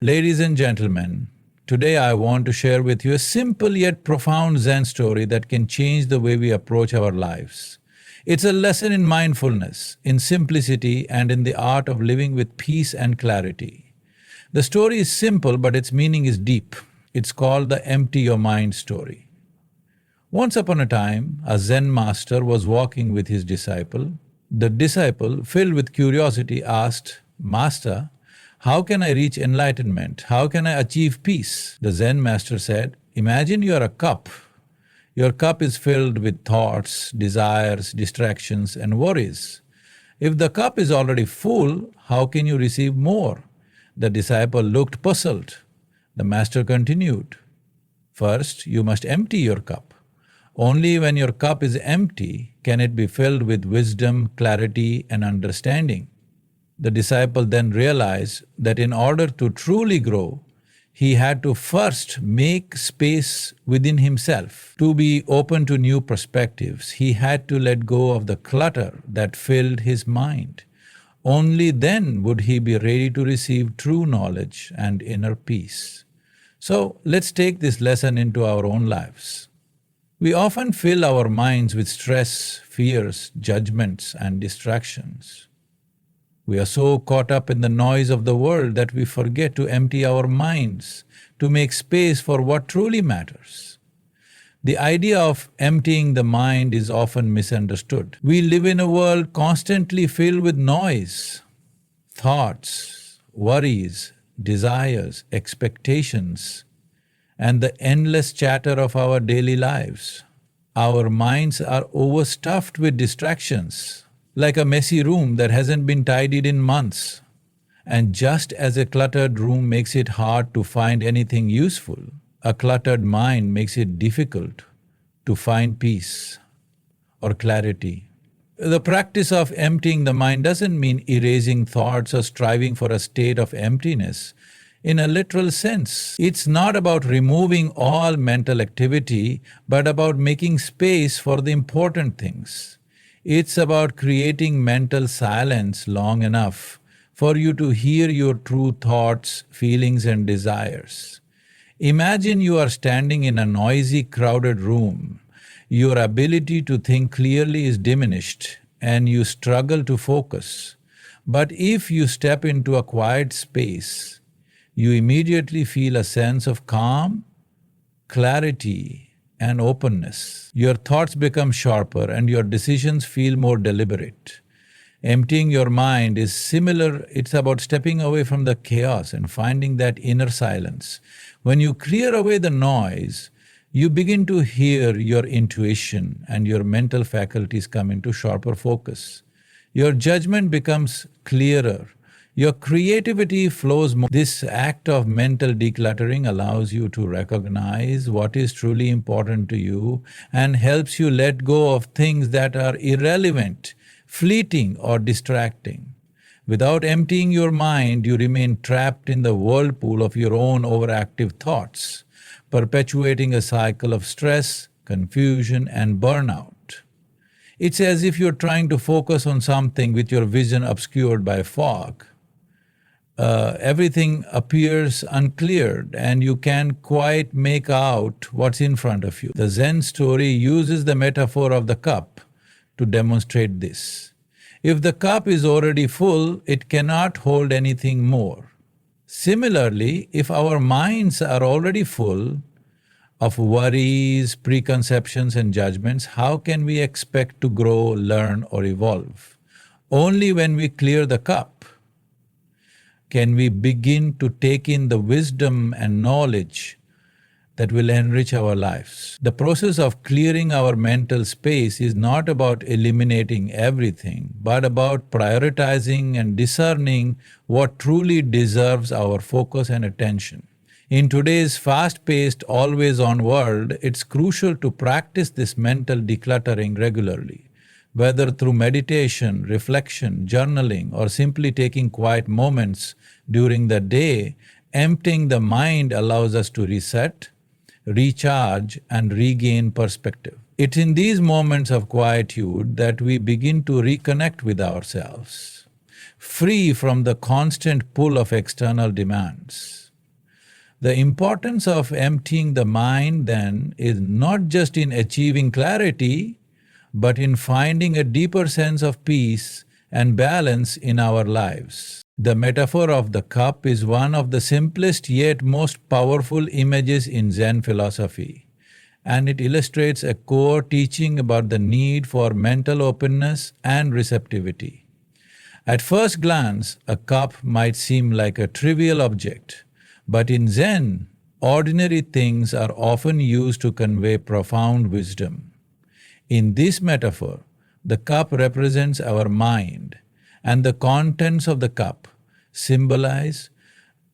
Ladies and gentlemen, today I want to share with you a simple yet profound Zen story that can change the way we approach our lives. It's a lesson in mindfulness, in simplicity, and in the art of living with peace and clarity. The story is simple, but its meaning is deep. It's called the Empty Your Mind story. Once upon a time, a Zen master was walking with his disciple. The disciple, filled with curiosity, asked, "Master, how can I reach enlightenment? How can I achieve peace?" The Zen master said, "Imagine you are a cup. Your cup is filled with thoughts, desires, distractions, and worries. If the cup is already full, how can you receive more?" The disciple looked puzzled. The master continued, "First, you must empty your cup. Only when your cup is empty can it be filled with wisdom, clarity, and understanding." The disciple then realized that in order to truly grow, he had to first make space within himself. To be open to new perspectives, he had to let go of the clutter that filled his mind. Only then would he be ready to receive true knowledge and inner peace. So let's take this lesson into our own lives. We often fill our minds with stress, fears, judgments, and distractions. We are so caught up in the noise of the world that we forget to empty our minds, to make space for what truly matters. The idea of emptying the mind is often misunderstood. We live in a world constantly filled with noise, thoughts, worries, desires, expectations, and the endless chatter of our daily lives. Our minds are overstuffed with distractions, like a messy room that hasn't been tidied in months. And just as a cluttered room makes it hard to find anything useful, a cluttered mind makes it difficult to find peace or clarity. The practice of emptying the mind doesn't mean erasing thoughts or striving for a state of emptiness. In a literal sense, it's not about removing all mental activity, but about making space for the important things. It's about creating mental silence long enough for you to hear your true thoughts, feelings, and desires. Imagine you are standing in a noisy, crowded room. Your ability to think clearly is diminished, and you struggle to focus. But if you step into a quiet space, you immediately feel a sense of calm, clarity, and openness. Your thoughts become sharper and your decisions feel more deliberate. Emptying your mind is similar. It's about stepping away from the chaos and finding that inner silence. When you clear away the noise, you begin to hear your intuition and your mental faculties come into sharper focus. Your judgment becomes clearer. Your creativity flows more. This act of mental decluttering allows you to recognize what is truly important to you and helps you let go of things that are irrelevant, fleeting, or distracting. Without emptying your mind, you remain trapped in the whirlpool of your own overactive thoughts, perpetuating a cycle of stress, confusion, and burnout. It's as if you're trying to focus on something with your vision obscured by fog. Everything appears uncleared and you can't quite make out what's in front of you. The Zen story uses the metaphor of the cup to demonstrate this. If the cup is already full, it cannot hold anything more. Similarly, if our minds are already full of worries, preconceptions, and judgments, how can we expect to grow, learn, or evolve? Only when we clear the cup can we begin to take in the wisdom and knowledge that will enrich our lives. The process of clearing our mental space is not about eliminating everything, but about prioritizing and discerning what truly deserves our focus and attention. In today's fast-paced, always-on world, it's crucial to practice this mental decluttering regularly. Whether through meditation, reflection, journaling, or simply taking quiet moments during the day, emptying the mind allows us to reset, recharge, and regain perspective. It's in these moments of quietude that we begin to reconnect with ourselves, free from the constant pull of external demands. The importance of emptying the mind, then, is not just in achieving clarity, but in finding a deeper sense of peace and balance in our lives. The metaphor of the cup is one of the simplest yet most powerful images in Zen philosophy, and it illustrates a core teaching about the need for mental openness and receptivity. At first glance, a cup might seem like a trivial object, but in Zen, ordinary things are often used to convey profound wisdom. In this metaphor, the cup represents our mind, and the contents of the cup symbolize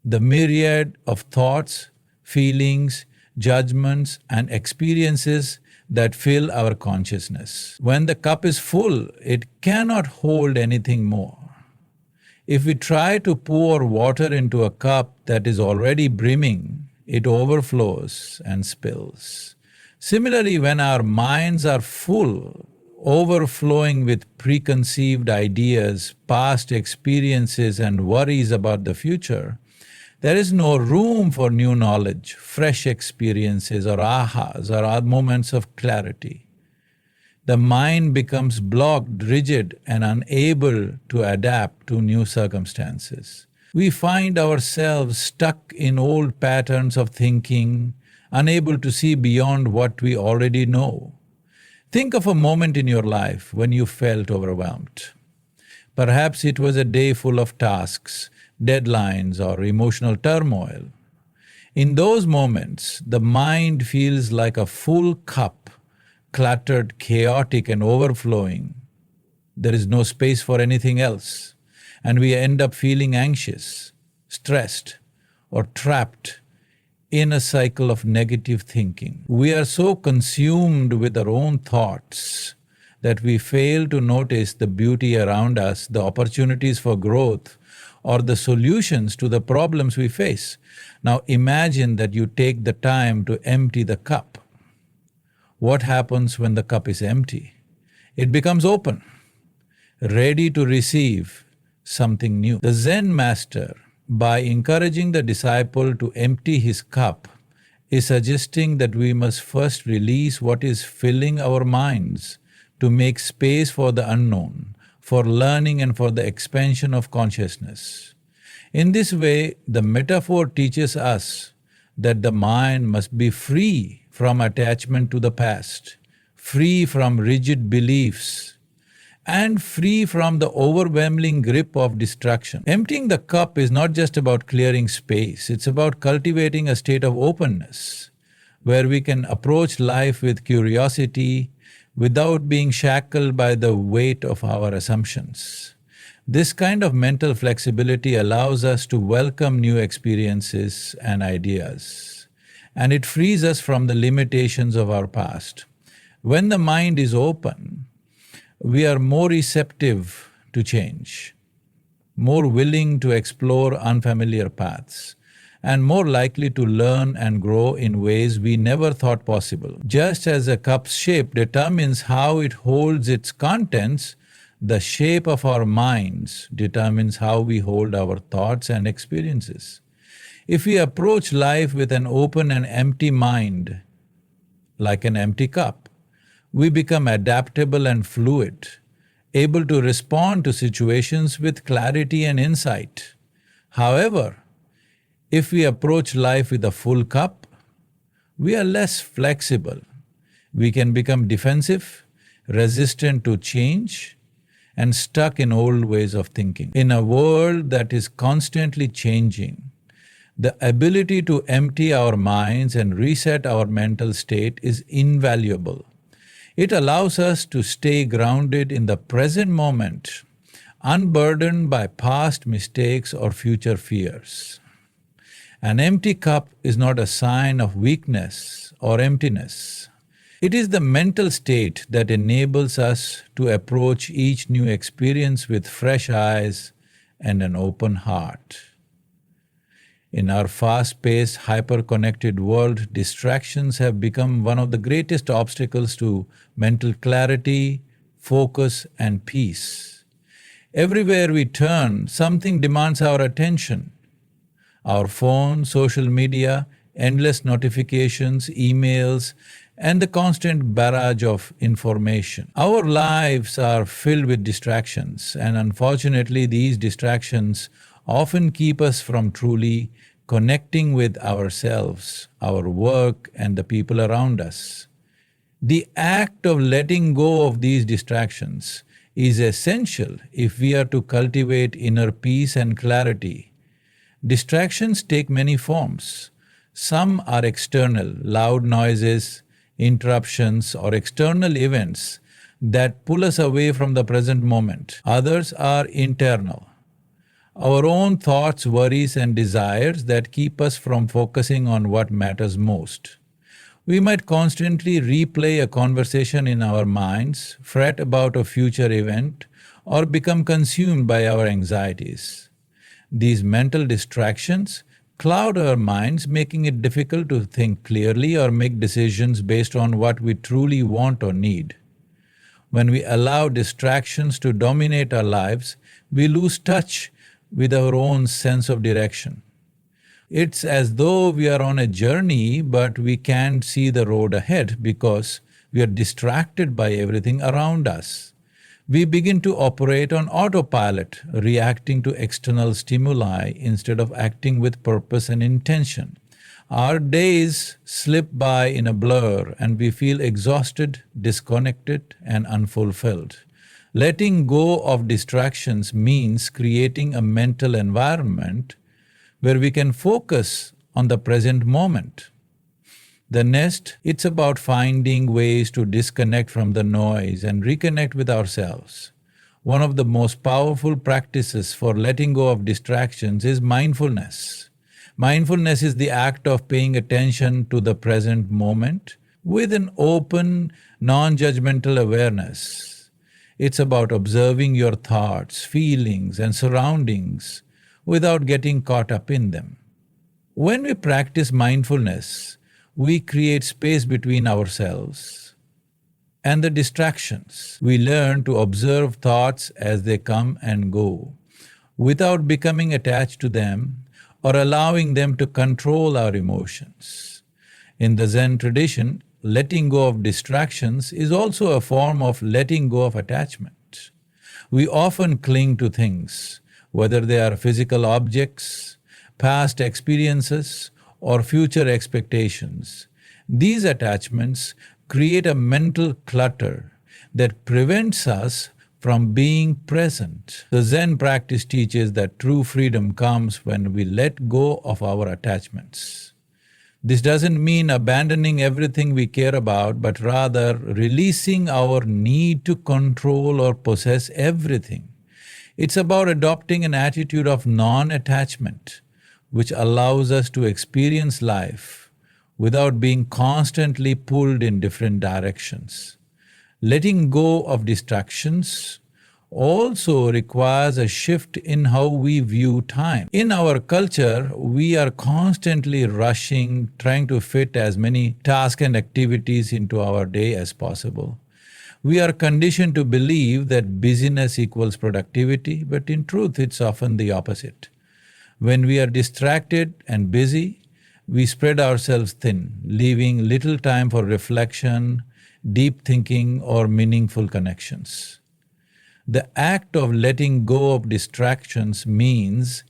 the myriad of thoughts, feelings, judgments, and experiences that fill our consciousness. When the cup is full, it cannot hold anything more. If we try to pour water into a cup that is already brimming, it overflows and spills. Similarly, when our minds are full, overflowing with preconceived ideas, past experiences, and worries about the future, there is no room for new knowledge, fresh experiences, or ahas, or moments of clarity. The mind becomes blocked, rigid, and unable to adapt to new circumstances. We find ourselves stuck in old patterns of thinking, unable to see beyond what we already know. Think of a moment in your life when you felt overwhelmed. Perhaps it was a day full of tasks, deadlines, or emotional turmoil. In those moments, the mind feels like a full cup, cluttered, chaotic, and overflowing. There is no space for anything else, and we end up feeling anxious, stressed, or trapped in a cycle of negative thinking. We are so consumed with our own thoughts that we fail to notice the beauty around us, the opportunities for growth, or the solutions to the problems we face. Now imagine that you take the time to empty the cup. What happens when the cup is empty? It becomes open, ready to receive something new. The Zen master, by encouraging the disciple to empty his cup, is suggesting that we must first release what is filling our minds to make space for the unknown, for learning, and for the expansion of consciousness. In this way, the metaphor teaches us that the mind must be free from attachment to the past, free from rigid beliefs, and free from the overwhelming grip of distraction. Emptying the cup is not just about clearing space, it's about cultivating a state of openness, where we can approach life with curiosity without being shackled by the weight of our assumptions. This kind of mental flexibility allows us to welcome new experiences and ideas, and it frees us from the limitations of our past. When the mind is open, we are more receptive to change, more willing to explore unfamiliar paths, and more likely to learn and grow in ways we never thought possible. Just as a cup's shape determines how it holds its contents, the shape of our minds determines how we hold our thoughts and experiences. If we approach life with an open and empty mind, like an empty cup, we become adaptable and fluid, able to respond to situations with clarity and insight. However, if we approach life with a full cup, we are less flexible. We can become defensive, resistant to change, and stuck in old ways of thinking. In a world that is constantly changing, the ability to empty our minds and reset our mental state is invaluable. It allows us to stay grounded in the present moment, unburdened by past mistakes or future fears. An empty cup is not a sign of weakness or emptiness. It is the mental state that enables us to approach each new experience with fresh eyes and an open heart. In our fast-paced, hyper-connected world, distractions have become one of the greatest obstacles to mental clarity, focus, and peace. Everywhere we turn, something demands our attention. Our phone, social media, endless notifications, emails, and the constant barrage of information. Our lives are filled with distractions, and unfortunately, these distractions often keep us from truly connecting with ourselves, our work, and the people around us. The act of letting go of these distractions is essential if we are to cultivate inner peace and clarity. Distractions take many forms. Some are external, loud noises, interruptions, or external events that pull us away from the present moment. Others are internal, our own thoughts, worries, and desires that keep us from focusing on what matters most. We might constantly replay a conversation in our minds, fret about a future event, or become consumed by our anxieties. These mental distractions cloud our minds, making it difficult to think clearly or make decisions based on what we truly want or need. When we allow distractions to dominate our lives, we lose touch with our own sense of direction. It's as though we are on a journey, but we can't see the road ahead because we are distracted by everything around us. We begin to operate on autopilot, reacting to external stimuli instead of acting with purpose and intention. Our days slip by in a blur and we feel exhausted, disconnected, and unfulfilled. Letting go of distractions means creating a mental environment where we can focus on the present moment. The next, it's about finding ways to disconnect from the noise and reconnect with ourselves. One of the most powerful practices for letting go of distractions is mindfulness. Mindfulness is the act of paying attention to the present moment with an open, non-judgmental awareness. It's about observing your thoughts, feelings, and surroundings without getting caught up in them. When we practice mindfulness, we create space between ourselves and the distractions. We learn to observe thoughts as they come and go, without becoming attached to them or allowing them to control our emotions. In the Zen tradition, letting go of distractions is also a form of letting go of attachment. We often cling to things, whether they are physical objects, past experiences, or future expectations. These attachments create a mental clutter that prevents us from being present. The Zen practice teaches that true freedom comes when we let go of our attachments. This doesn't mean abandoning everything we care about, but rather releasing our need to control or possess everything. It's about adopting an attitude of non-attachment, which allows us to experience life without being constantly pulled in different directions. Letting go of distractions also requires a shift in how we view time. In our culture, we are constantly rushing, trying to fit as many tasks and activities into our day as possible. We are conditioned to believe that busyness equals productivity, but in truth, it's often the opposite. When we are distracted and busy, we spread ourselves thin, leaving little time for reflection, deep thinking, or meaningful connections. The act of letting go of distractions means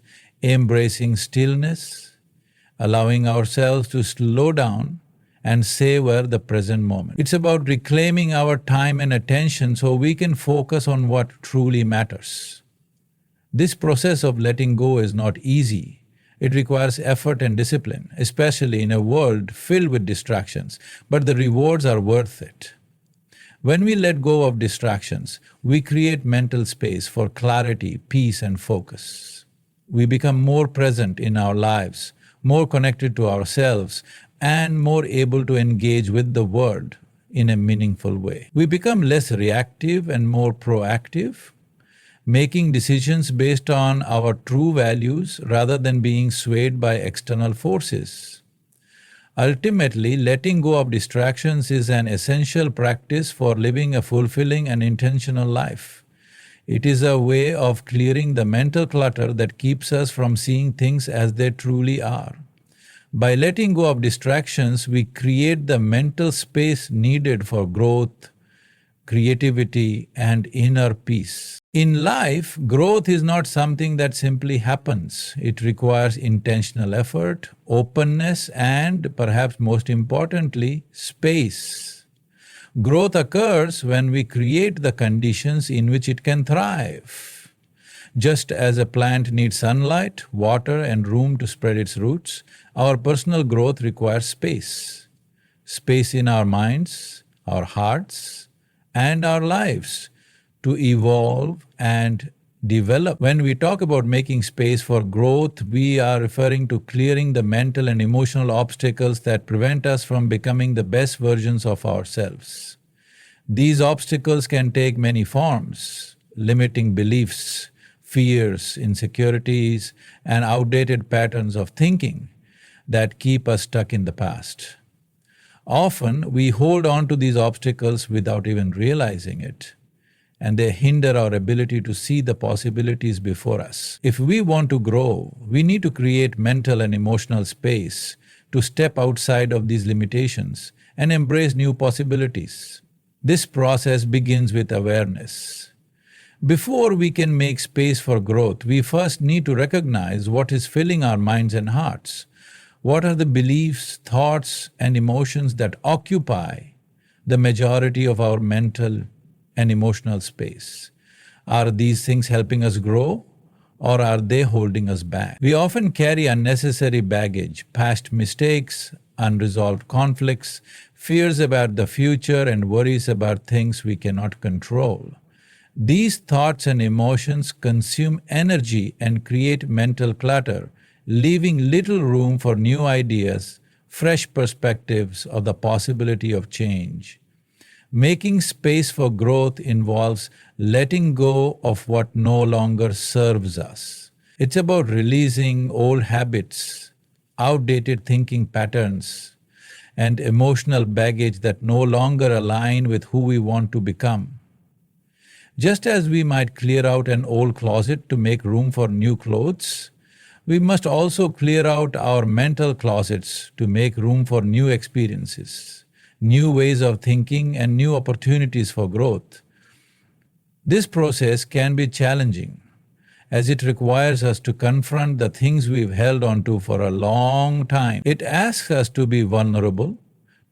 embracing stillness, allowing ourselves to slow down and savor the present moment. It's about reclaiming our time and attention so we can focus on what truly matters. This process of letting go is not easy. It requires effort and discipline, especially in a world filled with distractions, but the rewards are worth it. When we let go of distractions, we create mental space for clarity, peace, and focus. We become more present in our lives, more connected to ourselves, and more able to engage with the world in a meaningful way. We become less reactive and more proactive, making decisions based on our true values rather than being swayed by external forces. Ultimately, letting go of distractions is an essential practice for living a fulfilling and intentional life. It is a way of clearing the mental clutter that keeps us from seeing things as they truly are. By letting go of distractions, we create the mental space needed for growth, creativity, and inner peace. In life, growth is not something that simply happens. It requires intentional effort, openness, and perhaps most importantly, space. Growth occurs when we create the conditions in which it can thrive. Just as a plant needs sunlight, water, and room to spread its roots, our personal growth requires space. Space in our minds, our hearts, and our lives to evolve and develop. When we talk about making space for growth, we are referring to clearing the mental and emotional obstacles that prevent us from becoming the best versions of ourselves. These obstacles can take many forms: limiting beliefs, fears, insecurities, and outdated patterns of thinking that keep us stuck in the past. Often, we hold on to these obstacles without even realizing it, and they hinder our ability to see the possibilities before us. If we want to grow, we need to create mental and emotional space to step outside of these limitations and embrace new possibilities. This process begins with awareness. Before we can make space for growth, we first need to recognize what is filling our minds and hearts. What are the beliefs, thoughts, and emotions that occupy the majority of our mental and emotional space? Are these things helping us grow, or are they holding us back? We often carry unnecessary baggage, past mistakes, unresolved conflicts, fears about the future, and worries about things we cannot control. These thoughts and emotions consume energy and create mental clutter, leaving little room for new ideas, fresh perspectives, or the possibility of change. Making space for growth involves letting go of what no longer serves us. It's about releasing old habits, outdated thinking patterns, and emotional baggage that no longer align with who we want to become. Just as we might clear out an old closet to make room for new clothes, we must also clear out our mental closets to make room for new experiences, new ways of thinking, and new opportunities for growth. This process can be challenging, as it requires us to confront the things we've held on to for a long time. It asks us to be vulnerable,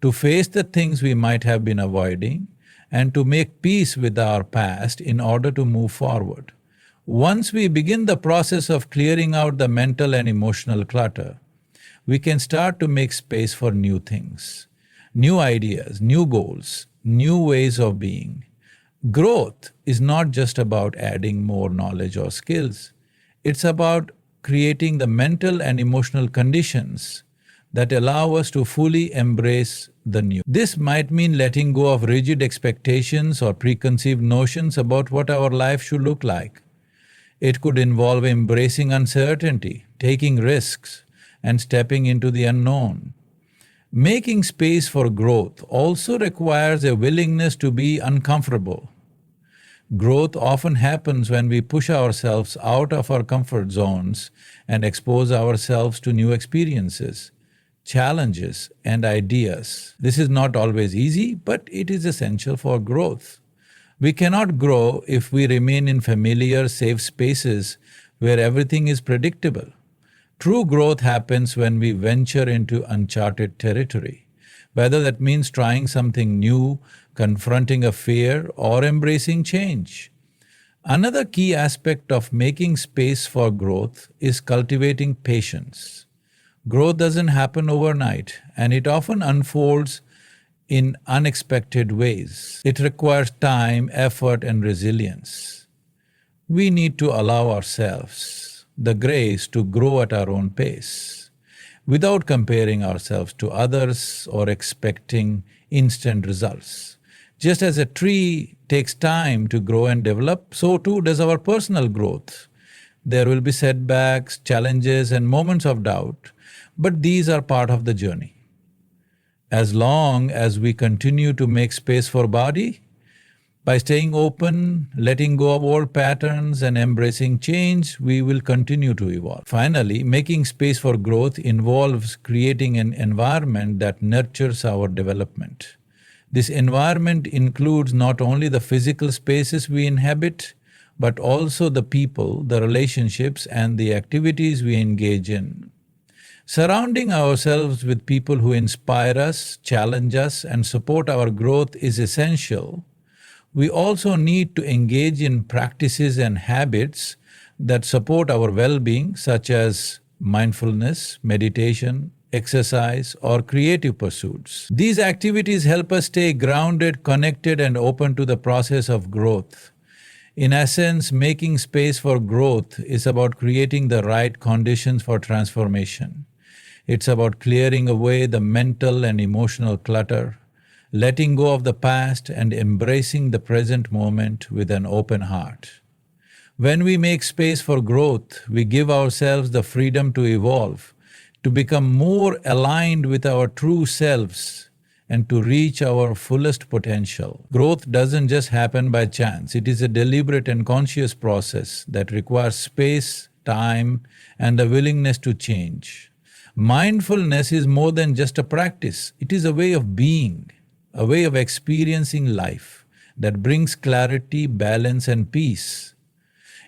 to face the things we might have been avoiding, and to make peace with our past in order to move forward. Once we begin the process of clearing out the mental and emotional clutter, we can start to make space for new things, new ideas, new goals, new ways of being. Growth is not just about adding more knowledge or skills. It's about creating the mental and emotional conditions that allow us to fully embrace the new. This might mean letting go of rigid expectations or preconceived notions about what our life should look like. It could involve embracing uncertainty, taking risks, and stepping into the unknown. Making space for growth also requires a willingness to be uncomfortable. Growth often happens when we push ourselves out of our comfort zones and expose ourselves to new experiences, challenges, and ideas. This is not always easy, but it is essential for growth. We cannot grow if we remain in familiar, safe spaces where everything is predictable. True growth happens when we venture into uncharted territory, whether that means trying something new, confronting a fear, or embracing change. Another key aspect of making space for growth is cultivating patience. Growth doesn't happen overnight, and it often unfolds in unexpected ways. It requires time, effort, and resilience. We need to allow ourselves the grace to grow at our own pace, without comparing ourselves to others or expecting instant results. Just as a tree takes time to grow and develop, so too does our personal growth. There will be setbacks, challenges, and moments of doubt, but these are part of the journey. As long as we continue to make space for body, By staying open, letting go of old patterns, and embracing change, we will continue to evolve. Finally, making space for growth involves creating an environment that nurtures our development. This environment includes not only the physical spaces we inhabit, but also the people, the relationships, and the activities we engage in. Surrounding ourselves with people who inspire us, challenge us, and support our growth is essential. We also need to engage in practices and habits that support our well-being, such as mindfulness, meditation, exercise, or creative pursuits. These activities help us stay grounded, connected, and open to the process of growth. In essence, making space for growth is about creating the right conditions for transformation. It's about clearing away the mental and emotional clutter, letting go of the past and embracing the present moment with an open heart. When we make space for growth, we give ourselves the freedom to evolve, to become more aligned with our true selves, and to reach our fullest potential. Growth doesn't just happen by chance. It is a deliberate and conscious process that requires space, time, and the willingness to change. Mindfulness is more than just a practice. It is a way of being, a way of experiencing life that brings clarity, balance, and peace.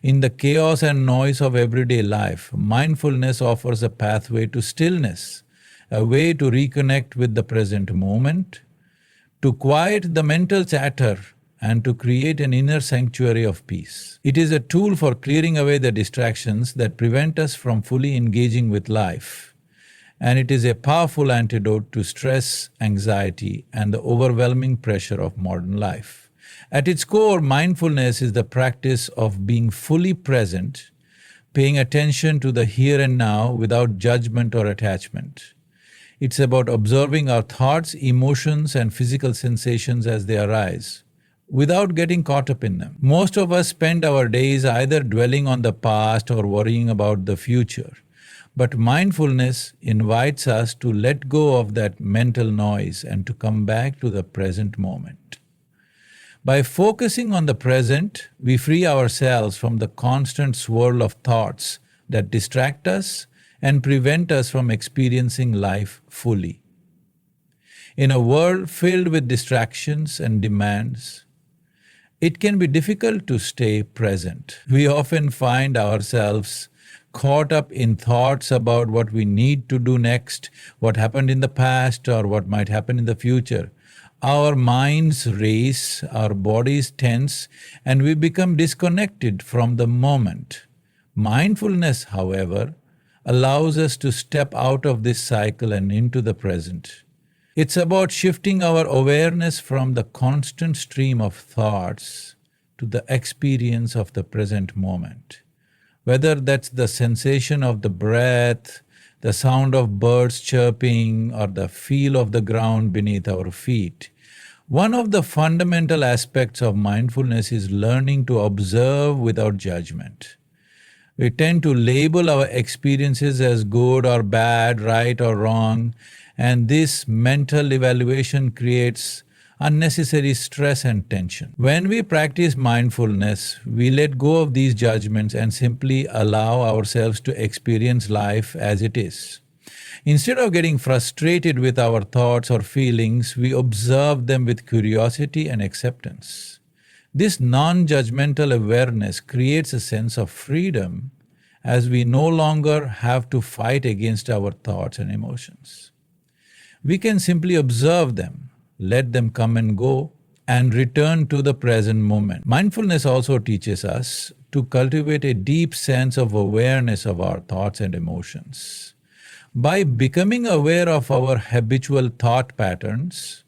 In the chaos and noise of everyday life, mindfulness offers a pathway to stillness, a way to reconnect with the present moment, to quiet the mental chatter, and to create an inner sanctuary of peace. It is a tool for clearing away the distractions that prevent us from fully engaging with life. And it is a powerful antidote to stress, anxiety, and the overwhelming pressure of modern life. At its core, mindfulness is the practice of being fully present, paying attention to the here and now without judgment or attachment. It's about observing our thoughts, emotions, and physical sensations as they arise, without getting caught up in them. Most of us spend our days either dwelling on the past or worrying about the future. But mindfulness invites us to let go of that mental noise and to come back to the present moment. By focusing on the present, we free ourselves from the constant swirl of thoughts that distract us and prevent us from experiencing life fully. In a world filled with distractions and demands, it can be difficult to stay present. We often find ourselves caught up in thoughts about what we need to do next, what happened in the past, or what might happen in the future. Our minds race, our bodies tense, and we become disconnected from the moment. Mindfulness, however, allows us to step out of this cycle and into the present. It's about shifting our awareness from the constant stream of thoughts to the experience of the present moment. Whether that's the sensation of the breath, the sound of birds chirping, or the feel of the ground beneath our feet. One of the fundamental aspects of mindfulness is learning to observe without judgment. We tend to label our experiences as good or bad, right or wrong, and this mental evaluation creates unnecessary stress and tension. When we practice mindfulness, we let go of these judgments and simply allow ourselves to experience life as it is. Instead of getting frustrated with our thoughts or feelings, we observe them with curiosity and acceptance. This non-judgmental awareness creates a sense of freedom as we no longer have to fight against our thoughts and emotions. We can simply observe them, let them come and go, and return to the present moment. Mindfulness also teaches us to cultivate a deep sense of awareness of our thoughts and emotions. By becoming aware of our habitual thought patterns,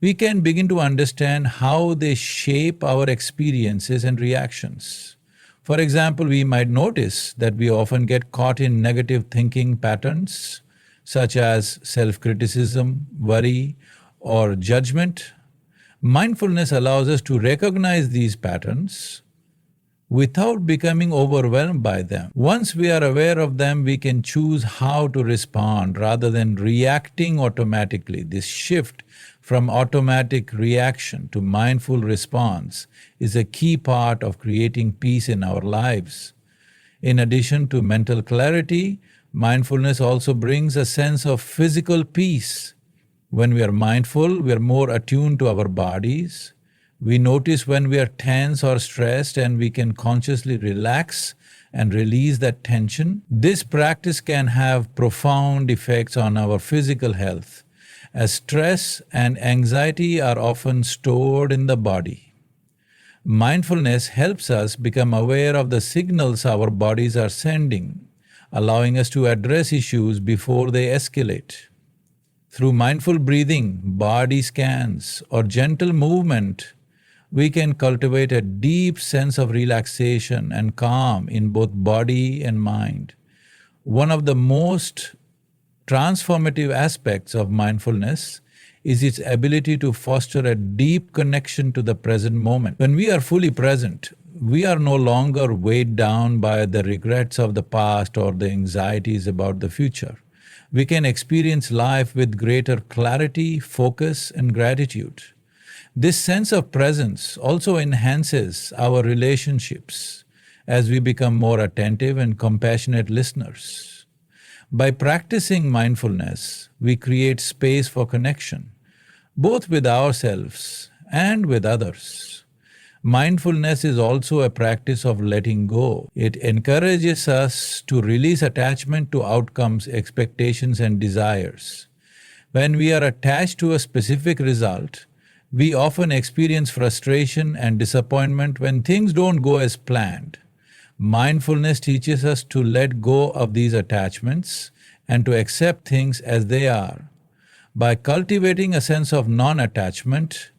we can begin to understand how they shape our experiences and reactions. For example, we might notice that we often get caught in negative thinking patterns, such as self-criticism, worry, or judgment. Mindfulness allows us to recognize these patterns, without becoming overwhelmed by them. Once we are aware of them, we can choose how to respond rather than reacting automatically. This shift from automatic reaction to mindful response is a key part of creating peace in our lives. In addition to mental clarity, mindfulness also brings a sense of physical peace. When we are mindful, we are more attuned to our bodies. We notice when we are tense or stressed, and we can consciously relax and release that tension. This practice can have profound effects on our physical health, as stress and anxiety are often stored in the body. Mindfulness helps us become aware of the signals our bodies are sending, allowing us to address issues before they escalate. Through mindful breathing, body scans, or gentle movement, we can cultivate a deep sense of relaxation and calm in both body and mind. One of the most transformative aspects of mindfulness is its ability to foster a deep connection to the present moment. When we are fully present, we are no longer weighed down by the regrets of the past or the anxieties about the future. We can experience life with greater clarity, focus, and gratitude. This sense of presence also enhances our relationships as we become more attentive and compassionate listeners. By practicing mindfulness, we create space for connection, both with ourselves and with others. Mindfulness is also a practice of letting go. It encourages us to release attachment to outcomes, expectations, and desires. When we are attached to a specific result, we often experience frustration and disappointment when things don't go as planned. Mindfulness teaches us to let go of these attachments and to accept things as they are. By cultivating a sense of non-attachment,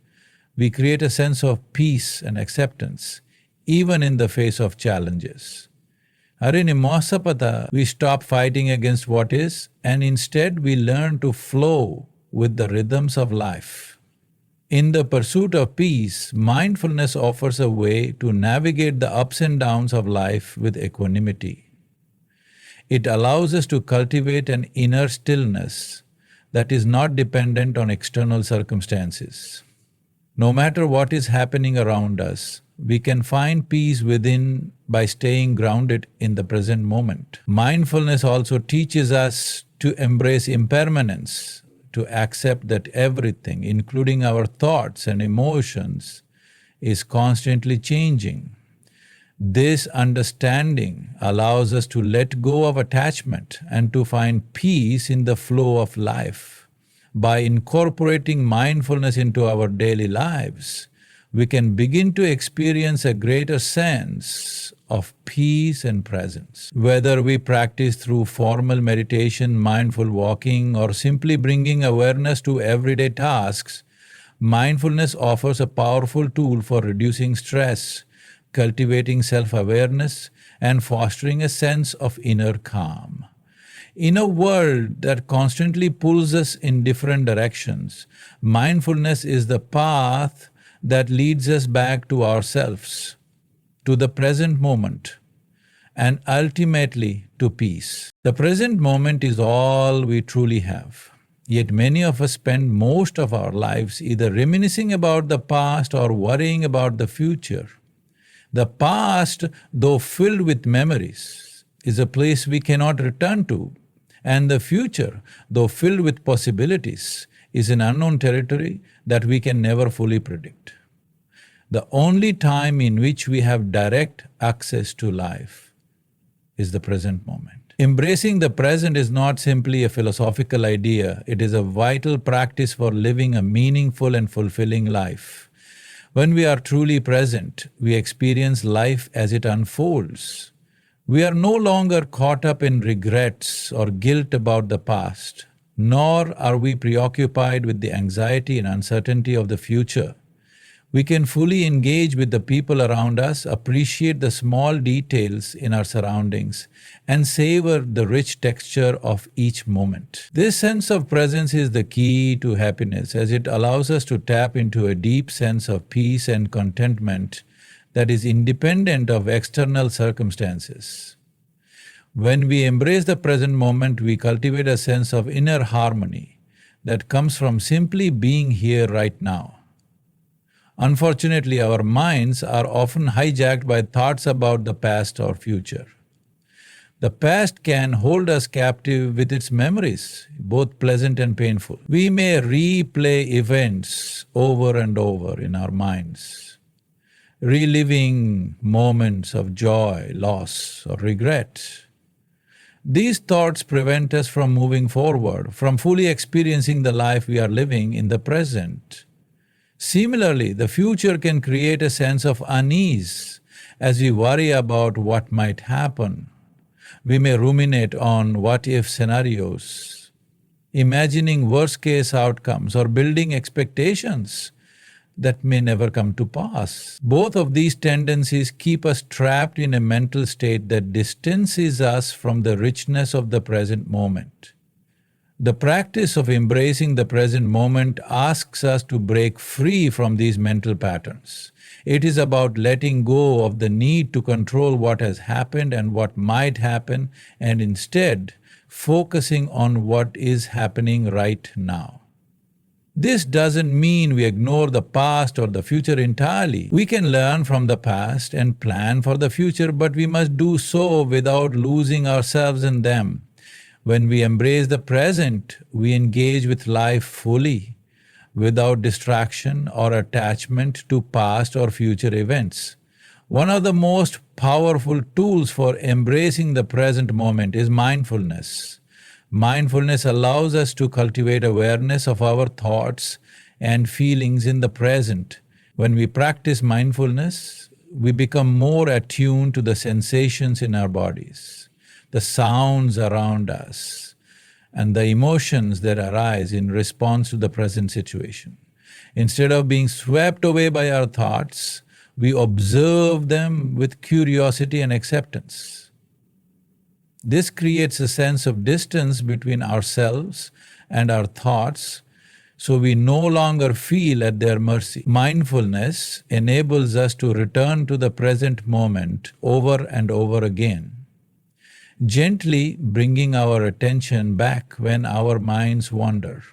we create a sense of peace and acceptance, even in the face of challenges. Harini Mohasapata, we stop fighting against what is, and instead we learn to flow with the rhythms of life. In the pursuit of peace, mindfulness offers a way to navigate the ups and downs of life with equanimity. It allows us to cultivate an inner stillness that is not dependent on external circumstances. No matter what is happening around us, we can find peace within by staying grounded in the present moment. Mindfulness also teaches us to embrace impermanence, to accept that everything, including our thoughts and emotions, is constantly changing. This understanding allows us to let go of attachment and to find peace in the flow of life. By incorporating mindfulness into our daily lives, we can begin to experience a greater sense of peace and presence. Whether we practice through formal meditation, mindful walking, or simply bringing awareness to everyday tasks, mindfulness offers a powerful tool for reducing stress, cultivating self-awareness, and fostering a sense of inner calm. In a world that constantly pulls us in different directions, mindfulness is the path that leads us back to ourselves, to the present moment, and ultimately to peace. The present moment is all we truly have. Yet many of us spend most of our lives either reminiscing about the past or worrying about the future. The past, though filled with memories, is a place we cannot return to, and the future, though filled with possibilities, is an unknown territory that we can never fully predict. The only time in which we have direct access to life is the present moment. Embracing the present is not simply a philosophical idea, it is a vital practice for living a meaningful and fulfilling life. When we are truly present, we experience life as it unfolds. We are no longer caught up in regrets or guilt about the past, nor are we preoccupied with the anxiety and uncertainty of the future. We can fully engage with the people around us, appreciate the small details in our surroundings, and savor the rich texture of each moment. This sense of presence is the key to happiness, as it allows us to tap into a deep sense of peace and contentment that is independent of external circumstances. When we embrace the present moment, we cultivate a sense of inner harmony that comes from simply being here right now. Unfortunately, our minds are often hijacked by thoughts about the past or future. The past can hold us captive with its memories, both pleasant and painful. We may replay events over and over in our minds, reliving moments of joy, loss, or regret. These thoughts prevent us from moving forward, from fully experiencing the life we are living in the present. Similarly, the future can create a sense of unease as we worry about what might happen. We may ruminate on what-if scenarios, imagining worst-case outcomes or building expectations that may never come to pass. Both of these tendencies keep us trapped in a mental state that distances us from the richness of the present moment. The practice of embracing the present moment asks us to break free from these mental patterns. It is about letting go of the need to control what has happened and what might happen, and instead focusing on what is happening right now. This doesn't mean we ignore the past or the future entirely. We can learn from the past and plan for the future, but we must do so without losing ourselves in them. When we embrace the present, we engage with life fully, without distraction or attachment to past or future events. One of the most powerful tools for embracing the present moment is mindfulness. Mindfulness allows us to cultivate awareness of our thoughts and feelings in the present. When we practice mindfulness, we become more attuned to the sensations in our bodies, the sounds around us, and the emotions that arise in response to the present situation. Instead of being swept away by our thoughts, we observe them with curiosity and acceptance. This creates a sense of distance between ourselves and our thoughts, so we no longer feel at their mercy. Mindfulness enables us to return to the present moment over and over again, gently bringing our attention back when our minds wander.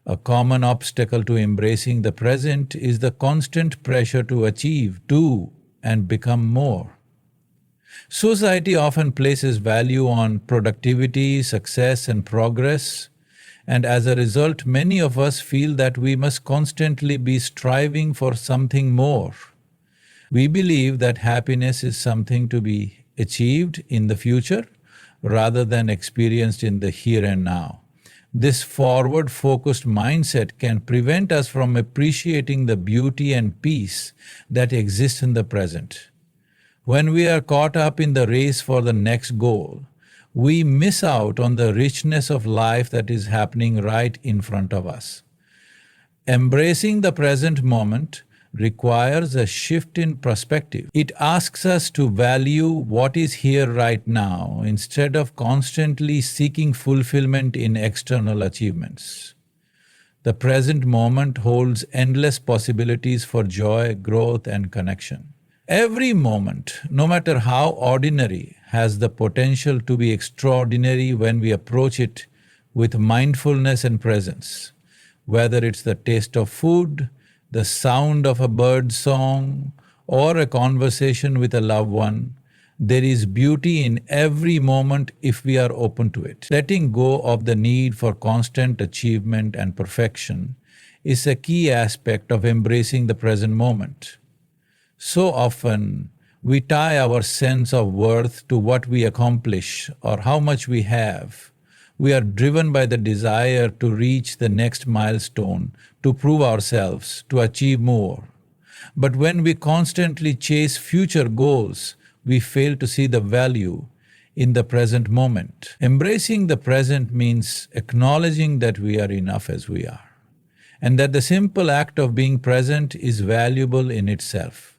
A common obstacle to embracing the present is the constant pressure to achieve, do, and become more. Society often places value on productivity, success, and progress, and as a result, many of us feel that we must constantly be striving for something more. We believe that happiness is something to be achieved in the future rather than experienced in the here and now. This forward-focused mindset can prevent us from appreciating the beauty and peace that exist in the present. When we are caught up in the race for the next goal, we miss out on the richness of life that is happening right in front of us. Embracing the present moment requires a shift in perspective. It asks us to value what is here right now instead of constantly seeking fulfillment in external achievements. The present moment holds endless possibilities for joy, growth, and connection. Every moment, no matter how ordinary, has the potential to be extraordinary when we approach it with mindfulness and presence. Whether it's the taste of food, the sound of a bird's song, or a conversation with a loved one, there is beauty in every moment if we are open to it. Letting go of the need for constant achievement and perfection is a key aspect of embracing the present moment. So often, we tie our sense of worth to what we accomplish or how much we have. We are driven by the desire to reach the next milestone, to prove ourselves, to achieve more. But when we constantly chase future goals, we fail to see the value in the present moment. Embracing the present means acknowledging that we are enough as we are, and that the simple act of being present is valuable in itself.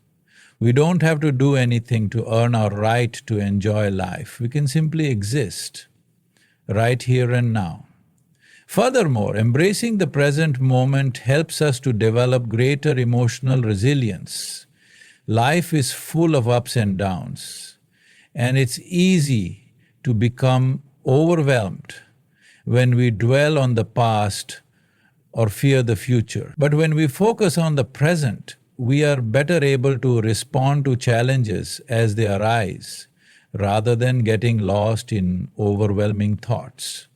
We don't have to do anything to earn our right to enjoy life. We can simply exist, right here and now. Furthermore, embracing the present moment helps us to develop greater emotional resilience. Life is full of ups and downs, and it's easy to become overwhelmed when we dwell on the past or fear the future. But when we focus on the present, we are better able to respond to challenges as they arise, rather than getting lost in overwhelming thoughts.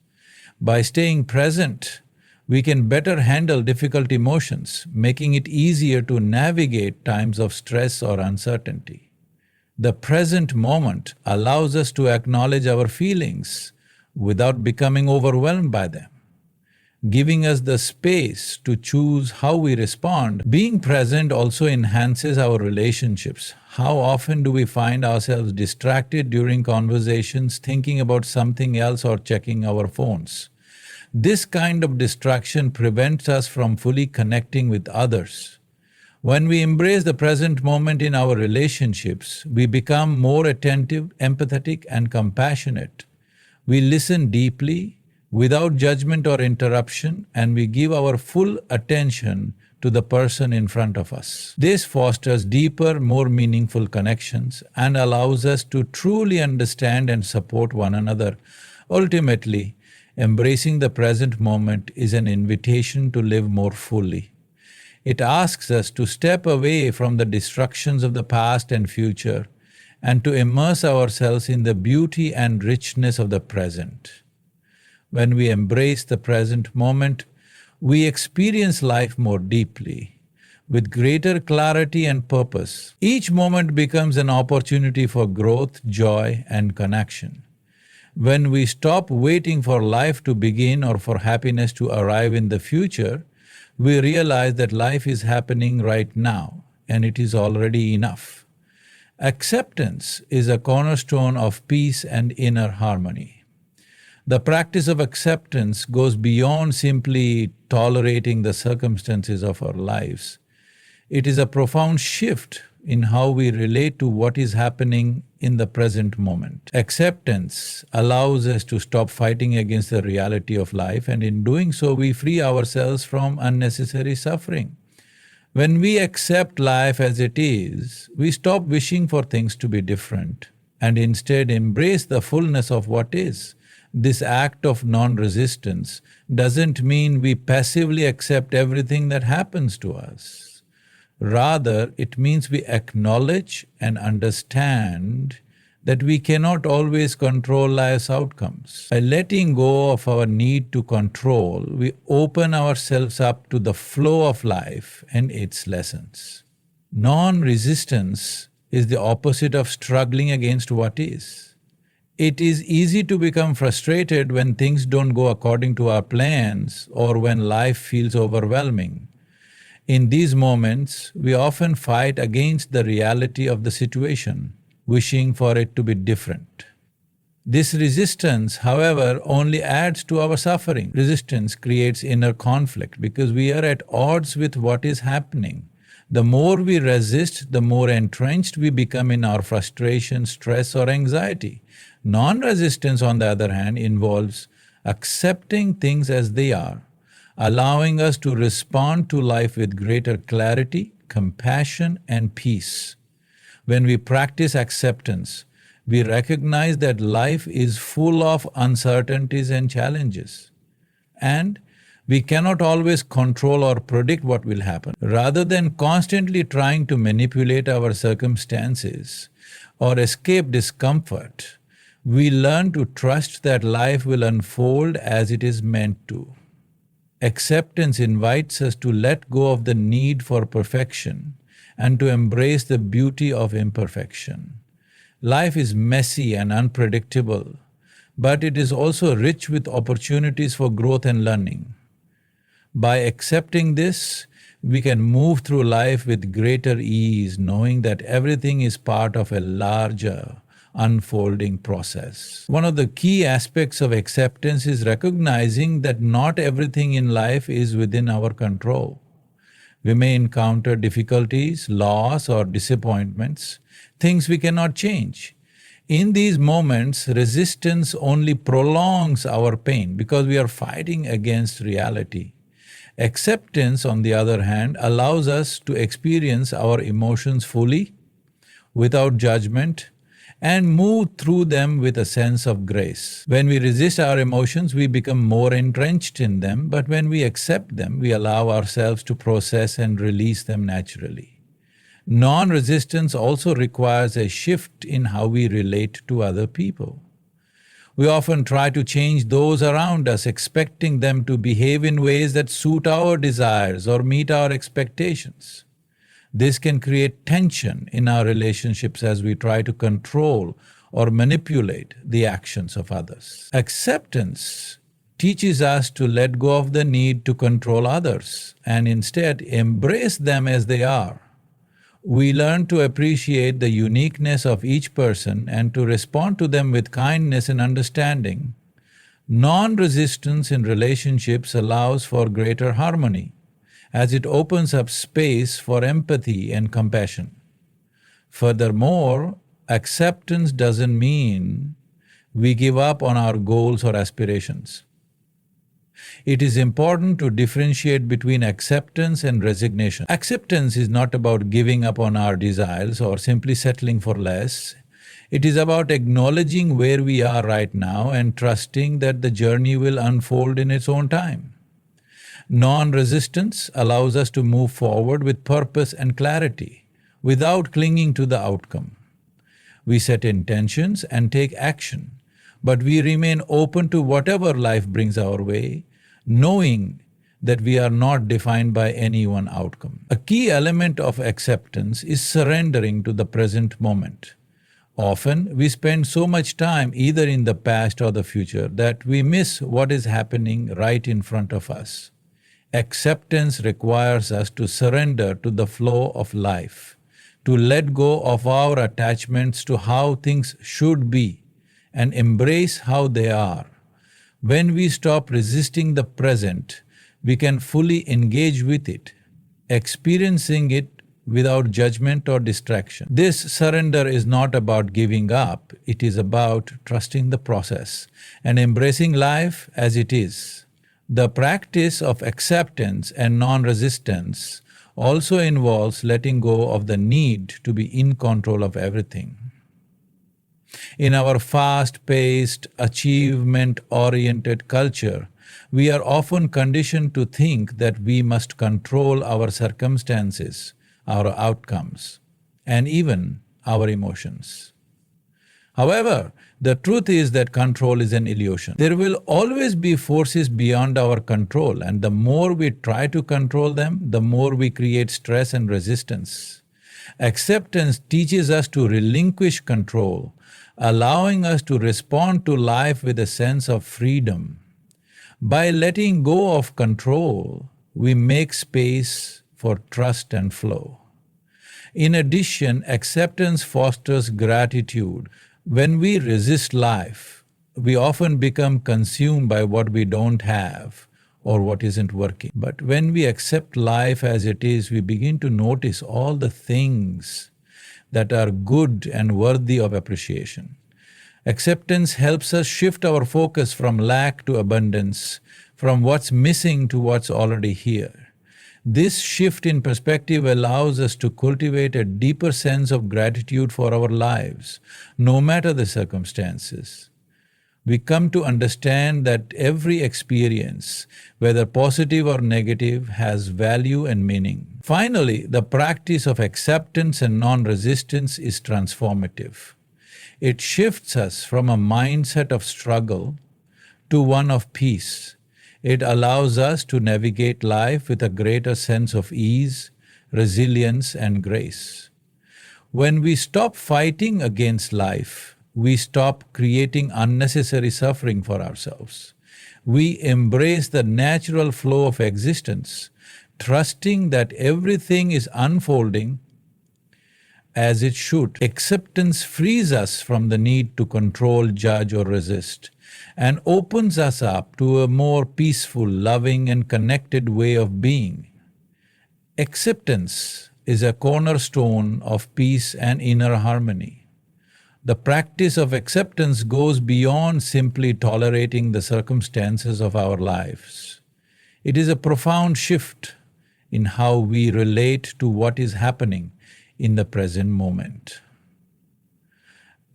By staying present, we can better handle difficult emotions, making it easier to navigate times of stress or uncertainty. The present moment allows us to acknowledge our feelings without becoming overwhelmed by them, giving us the space to choose how we respond. Being present also enhances our relationships. How often do we find ourselves distracted during conversations, thinking about something else or checking our phones? This kind of distraction prevents us from fully connecting with others. When we embrace the present moment in our relationships, we become more attentive, empathetic, and compassionate. We listen deeply, without judgment or interruption, and we give our full attention to the person in front of us. This fosters deeper, more meaningful connections and allows us to truly understand and support one another. Ultimately, embracing the present moment is an invitation to live more fully. It asks us to step away from the distractions of the past and future and to immerse ourselves in the beauty and richness of the present. When we embrace the present moment, we experience life more deeply, with greater clarity and purpose. Each moment becomes an opportunity for growth, joy, and connection. When we stop waiting for life to begin or for happiness to arrive in the future, we realize that life is happening right now, and it is already enough. Acceptance is a cornerstone of peace and inner harmony. The practice of acceptance goes beyond simply tolerating the circumstances of our lives. It is a profound shift in how we relate to what is happening in the present moment. Acceptance allows us to stop fighting against the reality of life, and in doing so, we free ourselves from unnecessary suffering. When we accept life as it is, we stop wishing for things to be different and instead embrace the fullness of what is. This act of non-resistance doesn't mean we passively accept everything that happens to us. Rather, it means we acknowledge and understand that we cannot always control life's outcomes. By letting go of our need to control, we open ourselves up to the flow of life and its lessons. Non-resistance is the opposite of struggling against what is. It is easy to become frustrated when things don't go according to our plans or when life feels overwhelming. In these moments, we often fight against the reality of the situation, wishing for it to be different. This resistance, however, only adds to our suffering. Resistance creates inner conflict because we are at odds with what is happening. The more we resist, the more entrenched we become in our frustration, stress, or anxiety. Non-resistance, on the other hand, involves accepting things as they are, allowing us to respond to life with greater clarity, compassion, and peace. When we practice acceptance, we recognize that life is full of uncertainties and challenges, and we cannot always control or predict what will happen. Rather than constantly trying to manipulate our circumstances or escape discomfort, we learn to trust that life will unfold as it is meant to. Acceptance invites us to let go of the need for perfection and to embrace the beauty of imperfection. Life is messy and unpredictable, but it is also rich with opportunities for growth and learning. By accepting this, we can move through life with greater ease, knowing that everything is part of a larger, unfolding process. One of the key aspects of acceptance is recognizing that not everything in life is within our control. We may encounter difficulties, loss, or disappointments, things we cannot change. In these moments, resistance only prolongs our pain because we are fighting against reality. Acceptance, on the other hand, allows us to experience our emotions fully without judgment, and move through them with a sense of grace. When we resist our emotions, we become more entrenched in them, but when we accept them, we allow ourselves to process and release them naturally. Non-resistance also requires a shift in how we relate to other people. We often try to change those around us, expecting them to behave in ways that suit our desires or meet our expectations. This can create tension in our relationships as we try to control or manipulate the actions of others. Acceptance teaches us to let go of the need to control others and instead embrace them as they are. We learn to appreciate the uniqueness of each person and to respond to them with kindness and understanding. Non-resistance in relationships allows for greater harmony, as it opens up space for empathy and compassion. Furthermore, acceptance doesn't mean we give up on our goals or aspirations. It is important to differentiate between acceptance and resignation. Acceptance is not about giving up on our desires or simply settling for less. It is about acknowledging where we are right now and trusting that the journey will unfold in its own time. Non-resistance allows us to move forward with purpose and clarity, without clinging to the outcome. We set intentions and take action, but we remain open to whatever life brings our way, knowing that we are not defined by any one outcome. A key element of acceptance is surrendering to the present moment. Often, we spend so much time either in the past or the future that we miss what is happening right in front of us. Acceptance requires us to surrender to the flow of life, to let go of our attachments to how things should be, and embrace how they are. When we stop resisting the present, we can fully engage with it, experiencing it without judgment or distraction. This surrender is not about giving up, it is about trusting the process and embracing life as it is. The practice of acceptance and non-resistance also involves letting go of the need to be in control of everything. In our fast-paced, achievement-oriented culture, we are often conditioned to think that we must control our circumstances, our outcomes, and even our emotions. However, the truth is that control is an illusion. There will always be forces beyond our control, and the more we try to control them, the more we create stress and resistance. Acceptance teaches us to relinquish control, allowing us to respond to life with a sense of freedom. By letting go of control, we make space for trust and flow. In addition, acceptance fosters gratitude. When we resist life, we often become consumed by what we don't have or what isn't working. But when we accept life as it is, we begin to notice all the things that are good and worthy of appreciation. Acceptance helps us shift our focus from lack to abundance, from what's missing to what's already here. This shift in perspective allows us to cultivate a deeper sense of gratitude for our lives, no matter the circumstances. We come to understand that every experience, whether positive or negative, has value and meaning. Finally, the practice of acceptance and non-resistance is transformative. It shifts us from a mindset of struggle to one of peace. It allows us to navigate life with a greater sense of ease, resilience, and grace. When we stop fighting against life, we stop creating unnecessary suffering for ourselves. We embrace the natural flow of existence, trusting that everything is unfolding as it should. Acceptance frees us from the need to control, judge, or resist, and opens us up to a more peaceful, loving, and connected way of being. Acceptance is a cornerstone of peace and inner harmony. The practice of acceptance goes beyond simply tolerating the circumstances of our lives. It is a profound shift in how we relate to what is happening in the present moment.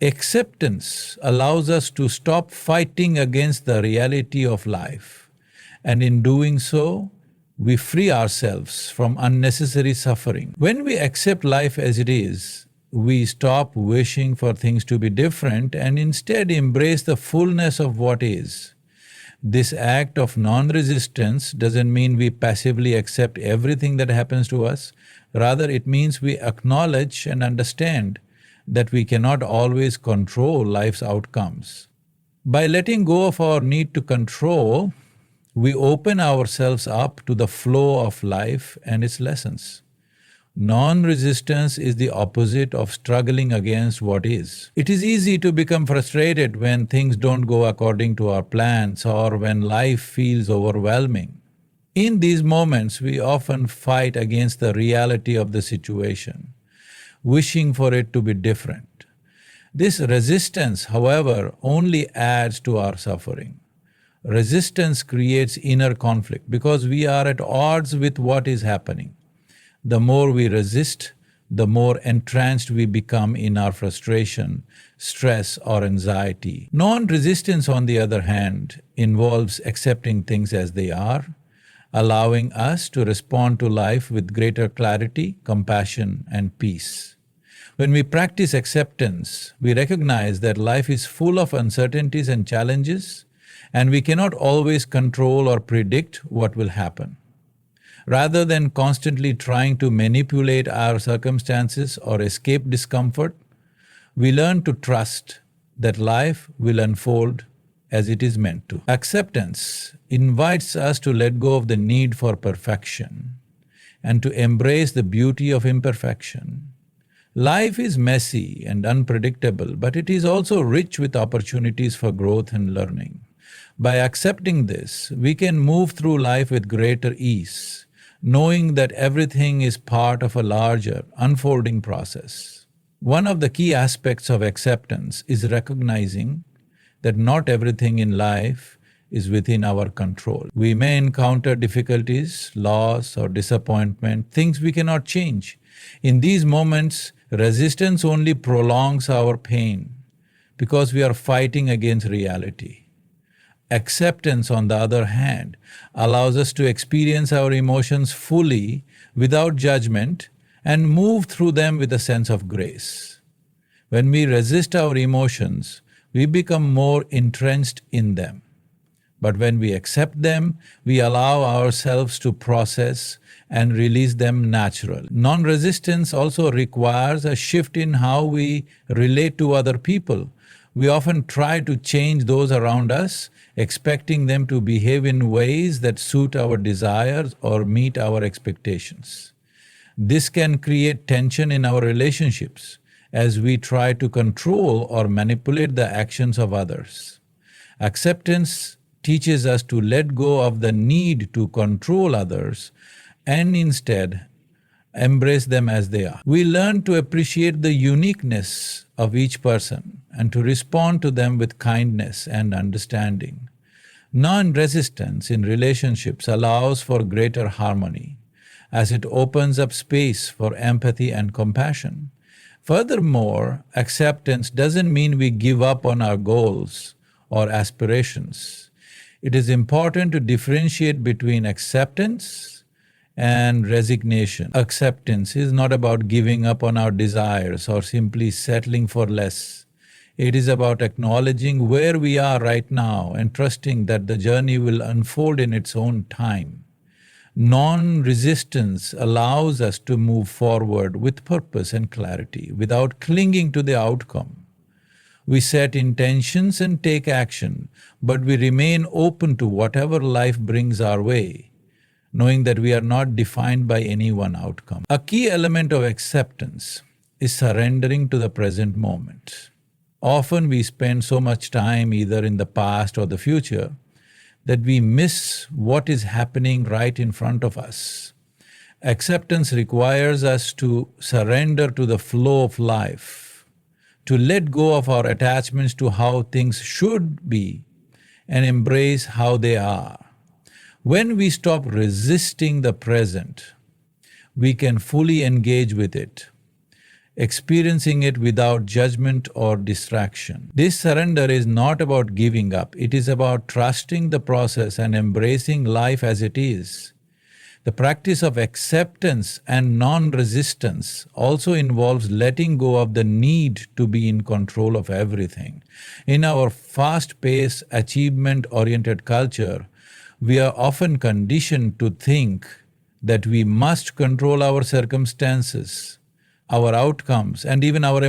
Acceptance allows us to stop fighting against the reality of life, and in doing so, we free ourselves from unnecessary suffering. When we accept life as it is, we stop wishing for things to be different and instead embrace the fullness of what is. This act of non-resistance doesn't mean we passively accept everything that happens to us. Rather, it means we acknowledge and understand that we cannot always control life's outcomes. By letting go of our need to control, we open ourselves up to the flow of life and its lessons. Non-resistance is the opposite of struggling against what is. It is easy to become frustrated when things don't go according to our plans or when life feels overwhelming. In these moments, we often fight against the reality of the situation, wishing for it to be different. This resistance, however, only adds to our suffering. Resistance creates inner conflict because we are at odds with what is happening. The more we resist, the more entrenched we become in our frustration, stress, or anxiety. Non-resistance, on the other hand, involves accepting things as they are, allowing us to respond to life with greater clarity, compassion, and peace. When we practice acceptance, we recognize that life is full of uncertainties and challenges, and we cannot always control or predict what will happen. Rather than constantly trying to manipulate our circumstances or escape discomfort, we learn to trust that life will unfold as it is meant to. Acceptance invites us to let go of the need for perfection and to embrace the beauty of imperfection. Life is messy and unpredictable, but it is also rich with opportunities for growth and learning. By accepting this, we can move through life with greater ease, knowing that everything is part of a larger, unfolding process. One of the key aspects of acceptance is recognizing that not everything in life is within our control. We may encounter difficulties, loss, or disappointment, things we cannot change. In these moments, resistance only prolongs our pain because we are fighting against reality. Acceptance, on the other hand, allows us to experience our emotions fully without judgment and move through them with a sense of grace. When we resist our emotions, we become more entrenched in them. But when we accept them, we allow ourselves to process and release them naturally. Non-resistance also requires a shift in how we relate to other people. We often try to change those around us, expecting them to behave in ways that suit our desires or meet our expectations. This can create tension in our relationships as we try to control or manipulate the actions of others. Acceptance teaches us to let go of the need to control others and instead embrace them as they are. We learn to appreciate the uniqueness of each person and to respond to them with kindness and understanding. Non-resistance in relationships allows for greater harmony, as it opens up space for empathy and compassion. Furthermore, acceptance doesn't mean we give up on our goals or aspirations. It is important to differentiate between acceptance and resignation. Acceptance is not about giving up on our desires or simply settling for less. It is about acknowledging where we are right now and trusting that the journey will unfold in its own time. Non-resistance allows us to move forward with purpose and clarity without clinging to the outcome. We set intentions and take action, but we remain open to whatever life brings our way, knowing that we are not defined by any one outcome. A key element of acceptance is surrendering to the present moment. Often we spend so much time either in the past or the future that we miss what is happening right in front of us. Acceptance requires us to surrender to the flow of life, to let go of our attachments to how things should be and embrace how they are. When we stop resisting the present, we can fully engage with it. experiencing it without judgment or distraction. This surrender is not about giving up, it is about trusting the process and embracing life as it is. The practice of acceptance and non-resistance also involves letting go of the need to be in control of everything. In our fast-paced, achievement-oriented culture, we are often conditioned to think that we must control our circumstances, our outcomes, and even our